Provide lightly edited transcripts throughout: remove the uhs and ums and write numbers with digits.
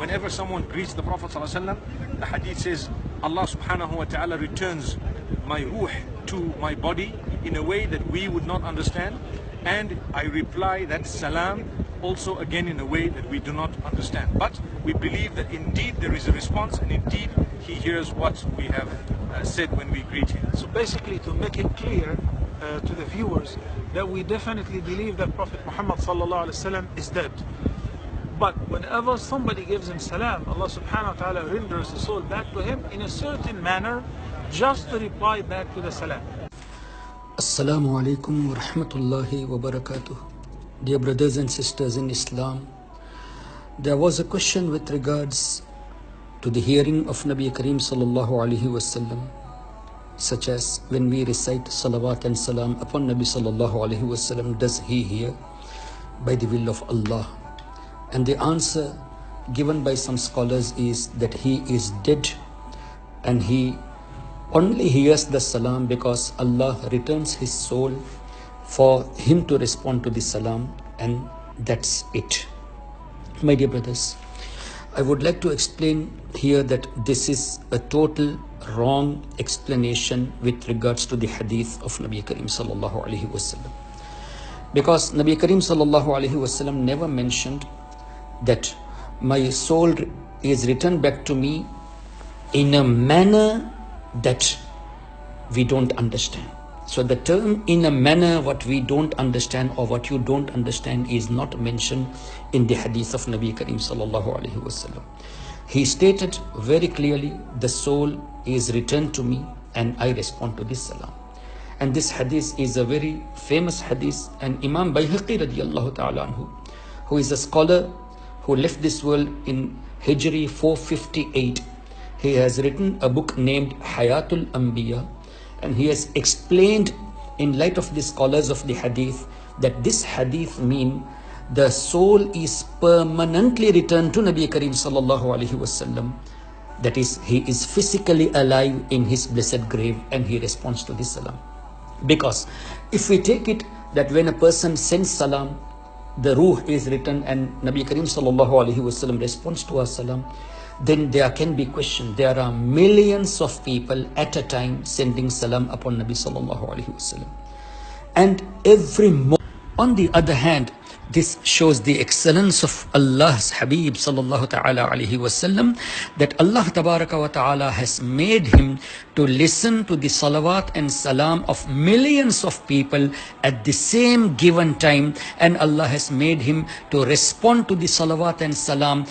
whenever someone greets the Prophet ﷺ, the hadith says, Allah subhanahu wa ta'ala returns my ruh to my body in a way that we would not understand, and I reply that salam also again in a way that we do not understand. But we believe that indeed there is a response, and indeed He hears what we have said when we greet Him. So basically, to make it clear to the viewers, that we definitely believe that Prophet Muhammad sallallahu alaihi wasallam is dead. But whenever somebody gives him salam, Allah subhanahu wa ta'ala renders the soul back to him in a certain manner, just to reply back to the salam. Assalamu alaikum wa rahmatullahi wa barakatuh. Dear brothers and sisters in Islam, there was a question with regards to the hearing of Nabi Kareem sallallahu alaihi wasallam, such as when we recite salawat and salam upon Nabi sallallahu alaihi wasallam, does he hear? By the will of Allah. And the answer given by some scholars is that he is dead, and he only hears the salam because Allah returns his soul for him to respond to the salam, and that's it. My dear brothers, I would like to explain here that this is a total wrong explanation with regards to the hadith of Nabi Kareem sallallahu alaihi wasallam, because Nabi Kareem sallallahu alaihi wasallam never mentioned that my soul is returned back to me in a manner that we don't understand. So the term in a manner what we don't understand or what you don't understand is not mentioned in the hadith of Nabi Kareem sallallahu alaihi wasallam. He stated very clearly, the soul is returned to me and I respond to this salam. And this hadith is a very famous hadith, and Imam Bayhaqi radiallahu ta'ala anhu, who is a scholar who left this world in Hijri 458, he has written a book named Hayatul Anbiya, and he has explained in light of the scholars of the hadith that this hadith mean the soul is permanently returned to Nabi Kareem sallallahu alaihi wasallam. That is, he is physically alive in his blessed grave and he responds to this salam. Because if we take it that when a person sends salam, the ruh is written and Nabi Kareem sallallahu alaihi wasallam responds to our salam, then there can be question. There are millions of people at a time sending salam upon Nabi sallallahu alaihi wasallam, and every moment. On the other hand, this shows the excellence of Allah's Habib sallallahu ta'ala alaihi wasallam, that Allah tabaraka wa ta'ala has made him to listen to the salawat and salam of millions of people at the same given time, and Allah has made him to respond to the salawat and salam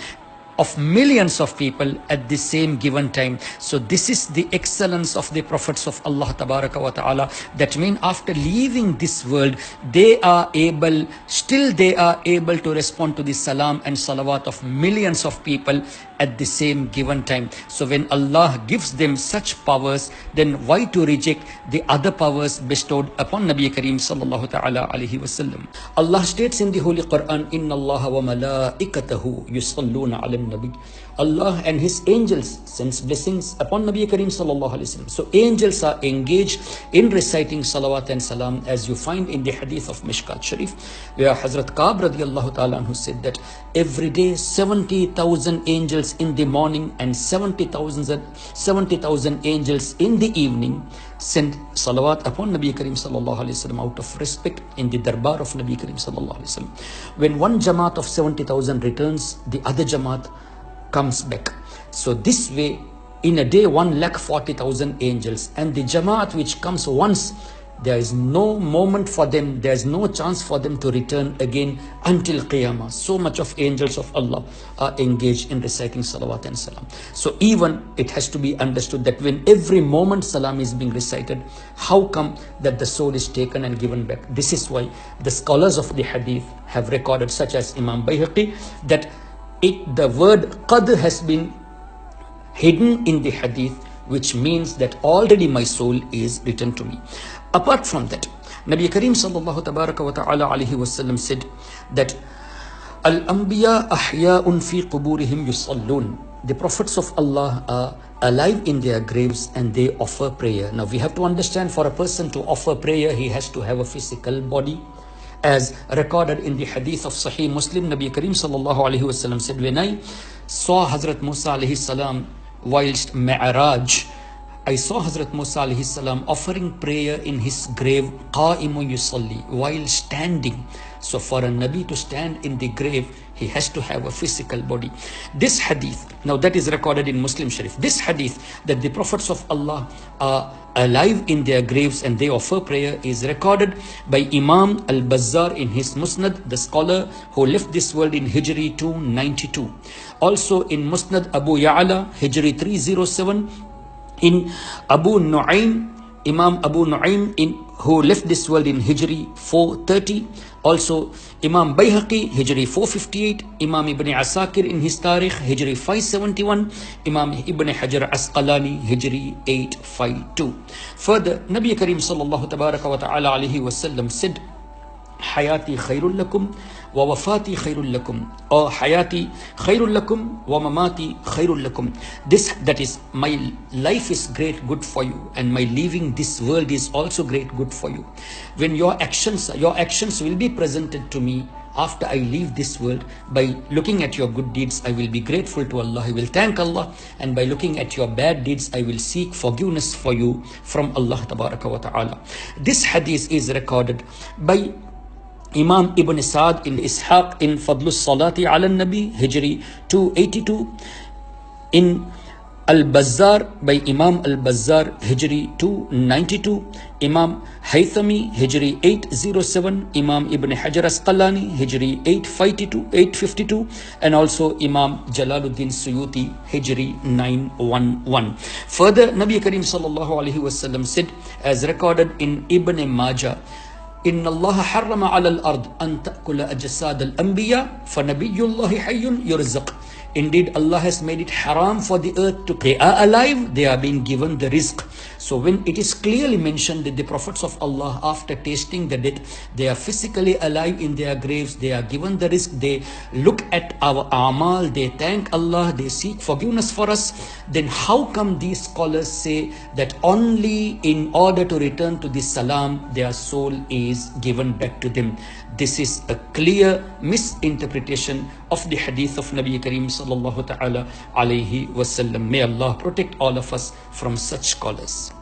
of millions of people at the same given time. So this is the excellence of the prophets of Allah tabaraka wa ta'ala. That means after leaving this world, they are able to respond to the salam and salawat of millions of people at the same given time. So when Allah gives them such powers, then why to reject the other powers bestowed upon Nabi Kareem sallallahu ta'ala alaihi wasallam? Allah states in the Holy Quran, Inna Allah wa malaikatahu yusalluna ala Nabi. Allah and his angels sends blessings upon Nabi Kareem sallallahu alaihi wasallam. So angels are engaged in reciting salawat and salam, as you find in the hadith of Mishkat Sharif, where Hazrat Kaab radiallahu ta'ala anhu said that every day 70,000 angels in the morning and 70,000 angels in the evening send salawat upon Nabi Kareem sallallahu alaihi wasallam out of respect in the darbar of Nabi Kareem sallallahu alaihi wasallam. When one jamaat of 70,000 returns, the other jamaat comes back. So this way, in a day 1,40,000 angels, and the jamaat which comes once, there is no moment for them, there is no chance for them to return again until Qiyamah. So much of angels of Allah are engaged in reciting salawat and salam. So even it has to be understood that when every moment salam is being recited, how come that the soul is taken and given back? This is why the scholars of the hadith have recorded, such as Imam Bayhaqi, that the word qad has been hidden in the hadith, which means that already my soul is returned to me. Apart from that, Nabi Kareem sallallahu tabaraka wa ta'ala alaihi wasallam said that Al-Anbiya ahya'un fi quburihim yusallun. The prophets of Allah are alive in their graves and they offer prayer. Now we have to understand, for a person to offer prayer, he has to have a physical body, as recorded in the hadith of Sahih Muslim. Nabi Kareem sallallahu alaihi wasallam said, when I saw Hazrat Musa alayhi salam whilst Mi'raj, I saw Hazrat Musa alayhi salam offering prayer in his grave, qa'imun yusalli, while standing. So for a Nabi to stand in the grave, he has to have a physical body. This hadith, now that is recorded in Muslim Sharif. This hadith that the prophets of Allah are alive in their graves and they offer prayer is recorded by Imam al-Bazzar in his Musnad, the scholar who left this world in Hijri 292. Also in Musnad Abu Ya'la, Hijri 307. In Abu Nu'aym, Imam Abu Nu'aym who left this world in Hijri 430. Also Imam Bayhaqi, Hijri 458. Imam Ibn Asakir in his Tarikh, Hijri 571. Imam Ibn Hajar Asqalani, Hijri 852. Further, Nabi Kareem sallallahu tabaraka wa ta'ala alayhi wasallam said, Hayati khairul lakum wa wafati khairul lakum, or hayati khairul lakum wa mamati khairul lakum. That is, my life is great good for you, and my leaving this world is also great good for you. When your actions will be presented to me after I leave this world. By looking at your good deeds, I will be grateful to Allah, I will thank Allah, and by looking at your bad deeds, I will seek forgiveness for you from Allah tabaraka wa ta'ala. This hadith is recorded by Imam Ibn Sa'd in Ishaq in Fadlus Salati ala Nabi, Hijri 282. In Al-Bazzar by Imam Al-Bazzar, Hijri 292. Imam Haythami, Hijri 807. Imam Ibn Hajar Asqalani, Hijri 852. And also Imam Jalaluddin Suyuti, Hijri 911. Further, Nabi Kareem sallallahu alaihi wasallam said, as recorded in Ibn Majah, إن الله حرم على الأرض أن تأكل أجساد الأنبياء فنبي الله حي يرزق. Indeed, Allah has made it haram for the earth to, they are alive, they are being given the rizq. So when it is clearly mentioned that the prophets of Allah, after tasting the death, they are physically alive in their graves, they are given the rizq, they look at our amal, they thank Allah, they seek forgiveness for us, then how come these scholars say that only in order to return to the salam, their soul is given back to them? This is a clear misinterpretation of the hadith of Nabi Kareem sallallahu ta'ala alayhi wasallam. May Allah protect all of us from such scholars.